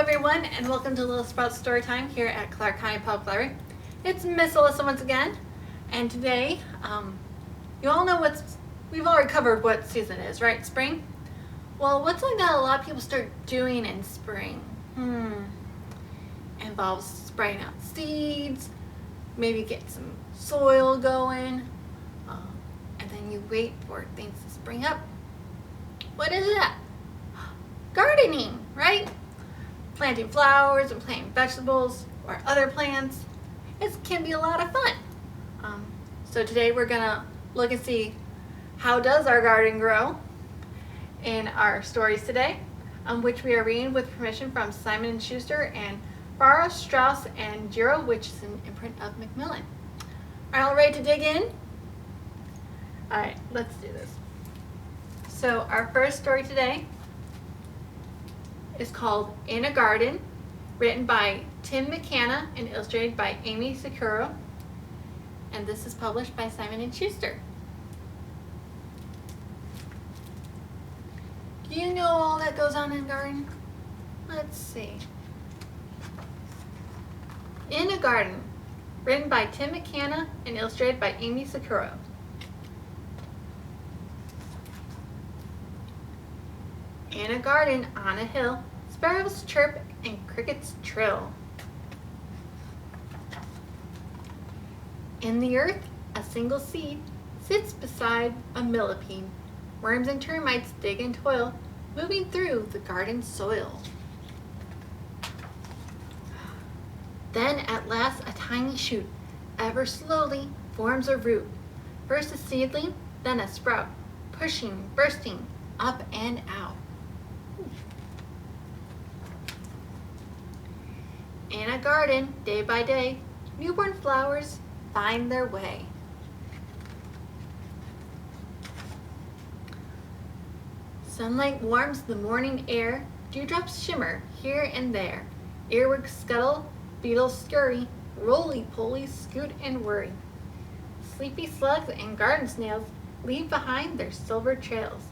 everyone, and welcome to Little Sprout Storytime here at Clark County Public Library. It's Miss Alissa once again, and today, you all know we've already covered what season it is, right? Spring? Well, what's something that a lot of people start doing in spring? Involves spraying out seeds, maybe get some soil going, and then you wait for things to spring up. What is that? Gardening, right? Planting flowers and planting vegetables or other plants. It can be a lot of fun. So today we're gonna look and see how does our garden grow in our stories today, which we are reading with permission from Simon & Schuster and Farrar, Straus and Giro, which is an imprint of Macmillan. Are y'all ready to dig in? All right, let's do this. So our first story today is called In a Garden, written by Tim McKenna and illustrated by Amy Sakura, and this is published by Simon & Schuster. Do you know all that goes on in a garden? Let's see. In a Garden, written by Tim McKenna and illustrated by Amy Sakura. In a garden on a hill, sparrows chirp and crickets trill. In the earth, a single seed sits beside a millipede. Worms and termites dig and toil, moving through the garden soil. Then at last a tiny shoot, ever slowly, forms a root. First a seedling, then a sprout, pushing, bursting, up and out. In a garden, day by day, newborn flowers find their way. Sunlight warms the morning air, dewdrops shimmer here and there. Earwigs scuttle, beetles scurry, roly-polies scoot and worry. Sleepy slugs and garden snails leave behind their silver trails.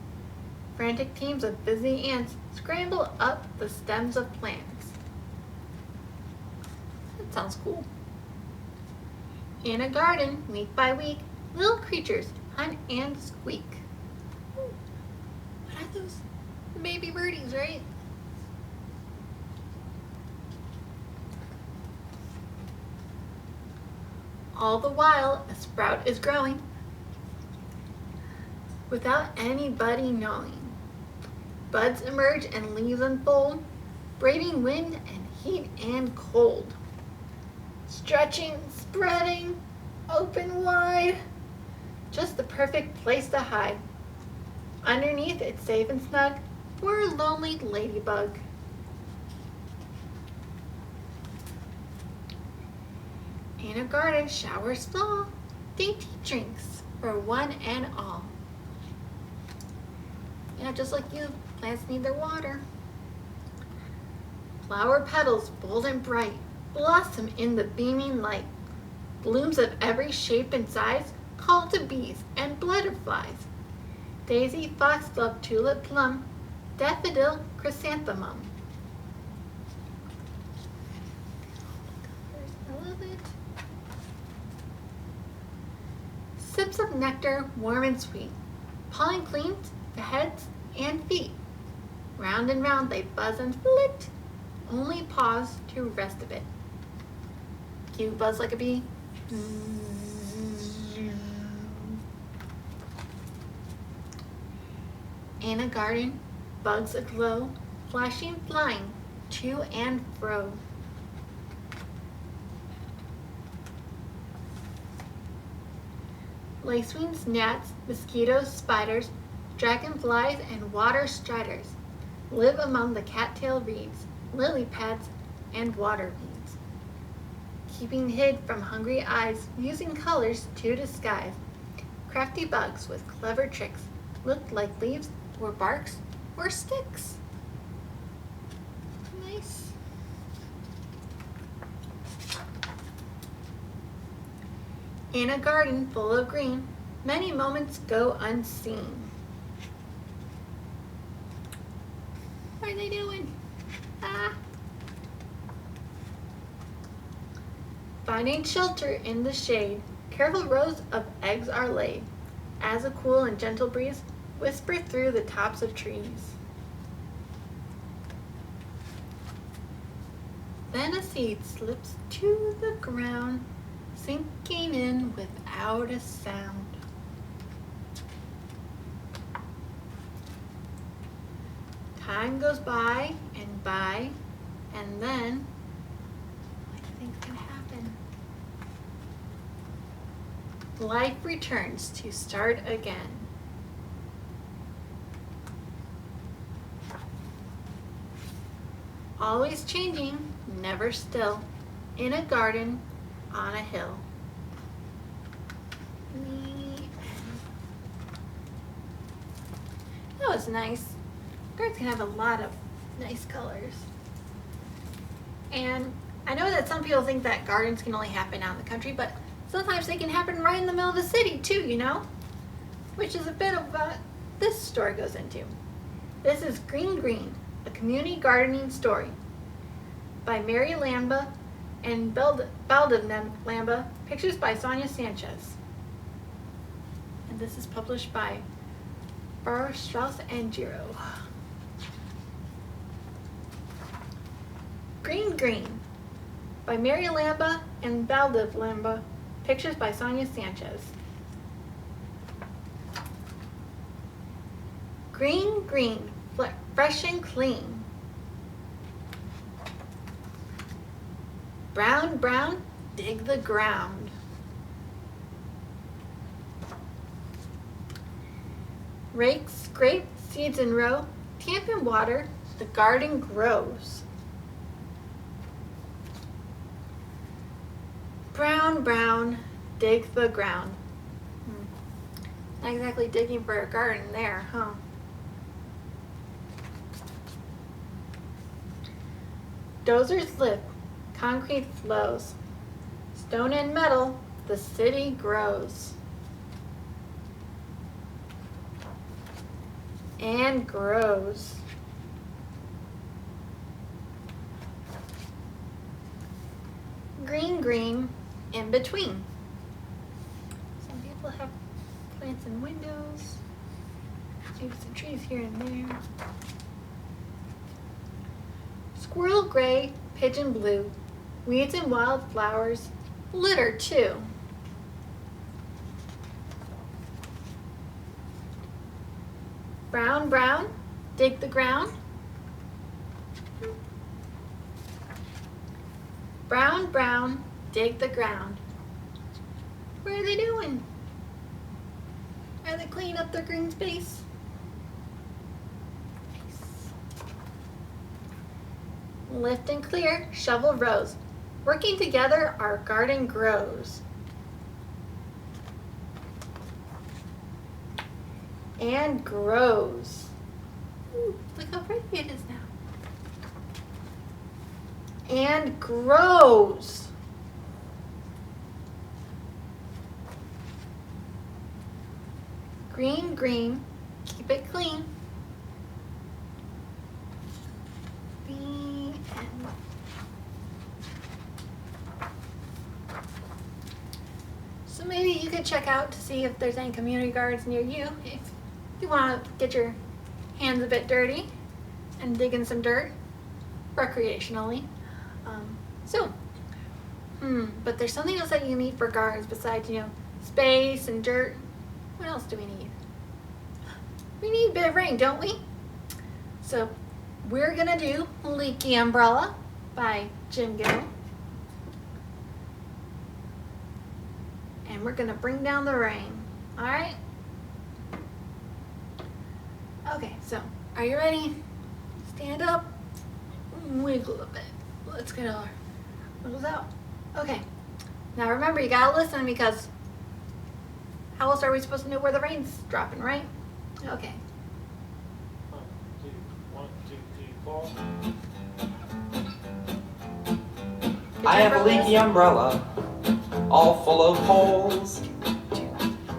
Frantic teams of busy ants scramble up the stems of plants. That sounds cool. In a garden, week by week, little creatures hunt and squeak. What are those? The baby birdies, right? All the while, a sprout is growing without anybody knowing. Buds emerge and leaves unfold, braving wind and heat and cold. Stretching, spreading, open wide, just the perfect place to hide. Underneath, it's safe and snug for a lonely ladybug. In a garden, showers fall, dainty drinks for one and all. Yeah, just like you, plants need their water. Flower petals, bold and bright, blossom in the beaming light. Blooms of every shape and size call to bees and butterflies. Daisy, foxglove, tulip, plum, daffodil, chrysanthemum. I love it. Sips of nectar, warm and sweet. Pollen cleans the heads and feet. Round and round they buzz and flit, only pause to rest a bit. Can you buzz like a bee? In a garden, bugs aglow, flashing, flying to and fro. Lacewings, gnats, mosquitoes, spiders, dragonflies, and water striders live among the cattail reeds, lily pads, and water weeds. Keeping hid from hungry eyes, using colors to disguise, crafty bugs with clever tricks look like leaves or barks or sticks. Nice. In a garden full of green, many moments go unseen. What are they doing? Ah. Finding shelter in the shade, careful rows of eggs are laid, as a cool and gentle breeze whisper through the tops of trees. Then a seed slips to the ground, sinking in without a sound. Time goes by, and then what do you think's gonna happen? Life returns to start again. Always changing, never still, in a garden, on a hill. That was nice. Gardens can have a lot of nice colors. And I know that some people think that gardens can only happen out in the country, but sometimes they can happen right in the middle of the city too, you know? Which is a bit of what this story goes into. This is Green Green, a community gardening story by Mary Lamba and Belda Lamba, pictures by Sonia Sanchez. And this is published by Burr, Strauss and Giro. Green Green by Mary Lamba and Belda Lamba, pictures by Sonia Sanchez. Green Green, fresh and clean. Brown Brown, dig the ground. Rake, scrape, seeds in row, tamp and water, the garden grows. Brown Brown, dig the ground. Not exactly digging for a garden there, huh? Dozers lift, concrete flows. Stone and metal, the city grows. And grows. Green Green, in between. Some people have plants in windows. Maybe some trees here and there. Squirrel gray, pigeon blue, weeds and wildflowers, litter too. Brown Brown, dig the ground. Brown Brown, dig the ground. What are they doing? Are they cleaning up their green space? Lift and clear, shovel rows. Working together, our garden grows. And grows. Ooh, look how pretty it is now. And grows. Green Green, keep it clean. So maybe you could check out to see if there's any community gardens near you if you want to get your hands a bit dirty and dig in some dirt recreationally. But there's something else that you need for gardens besides, space and dirt. What else do we need? We need a bit of rain, don't we? So we're gonna do Leaky Umbrella by Jim Gill. And we're gonna bring down the rain, all right? Okay, so are you ready? Stand up, wiggle a bit. Let's get our wiggles out. Okay, now remember you gotta listen because how else are we supposed to know where the rain's dropping, right? Okay. 1, 2, 1, 2, 3, 4. I have a leaky umbrella, all full of holes.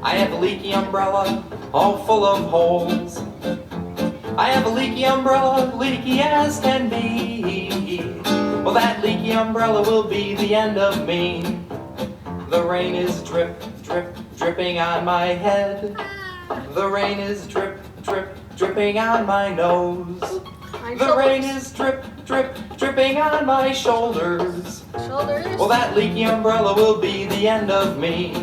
I have a leaky umbrella, all full of holes. I have a leaky umbrella, leaky as can be. Well, that leaky umbrella will be the end of me. The rain is drip, drip, dripping on my head. The rain is drip, drip, dripping on my nose. The rain is drip, drip, dripping on my shoulders. Shoulders. Well, that leaky umbrella will be the end of me.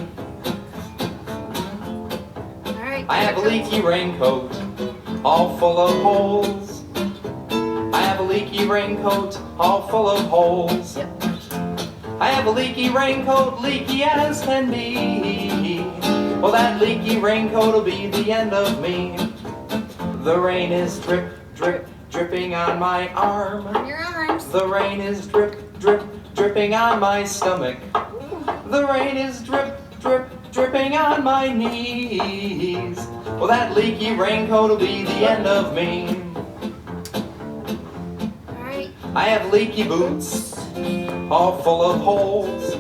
Alright. I have a leaky raincoat, all full of holes. I have a leaky raincoat, all full of holes. Yep. I have a leaky raincoat, leaky as can be. Well, that leaky raincoat will be the end of me. The rain is drip, drip, dripping on my arm. On your arms. The rain is drip, drip, dripping on my stomach. The rain is drip, drip, dripping on my knees. Well, that leaky raincoat will be the end of me. Alright. I have leaky boots, all full of holes.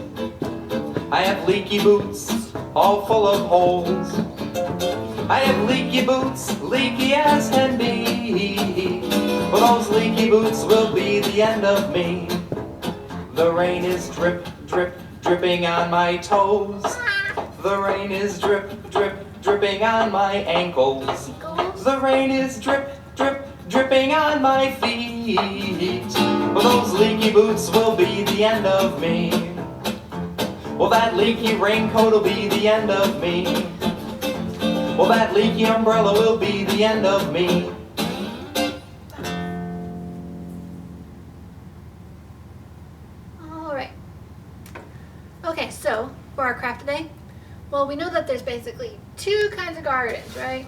I have leaky boots, all full of holes. I have leaky boots, leaky as can be. Well, those leaky boots will be the end of me. The rain is drip, drip, dripping on my toes. The rain is drip, drip, dripping on my ankles. The rain is drip, drip, dripping on my feet. Well, those leaky boots will be the end of me. Well, that leaky raincoat will be the end of me. Well, that leaky umbrella will be the end of me. Alright. Okay, so for our craft today, well, we know that there's basically two kinds of gardens, right?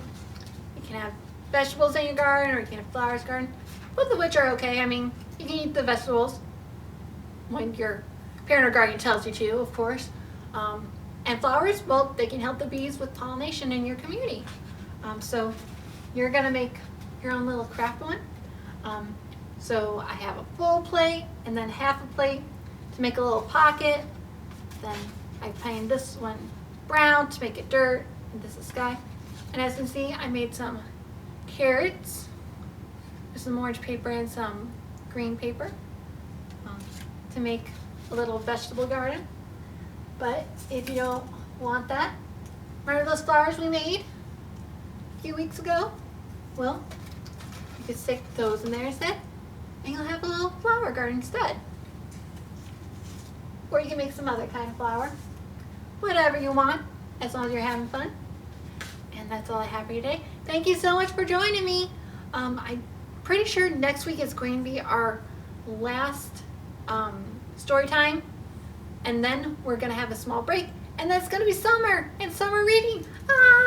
You can have vegetables in your garden, or you can have flowers garden, both of which are okay. I mean, you can eat the vegetables when your parent or guardian tells you to, of course. And flowers, well, they can help the bees with pollination in your community. So you're gonna make your own little craft one. So I have a full plate and then half a plate to make a little pocket. Then I painted this one brown to make it dirt, and this is sky. And as you can see, I made some carrots with some orange paper and some green paper to make a little vegetable garden. But if you don't want that, remember those flowers we made a few weeks ago? Well, you could stick those in there instead, and you'll have a little flower garden instead. Or you can make some other kind of flower. Whatever you want, as long as you're having fun. And that's all I have for you today. Thank you so much for joining me. I'm pretty sure next week is going to be our last story time. And then we're going to have a small break. And that's going to be summer and summer reading. Ah!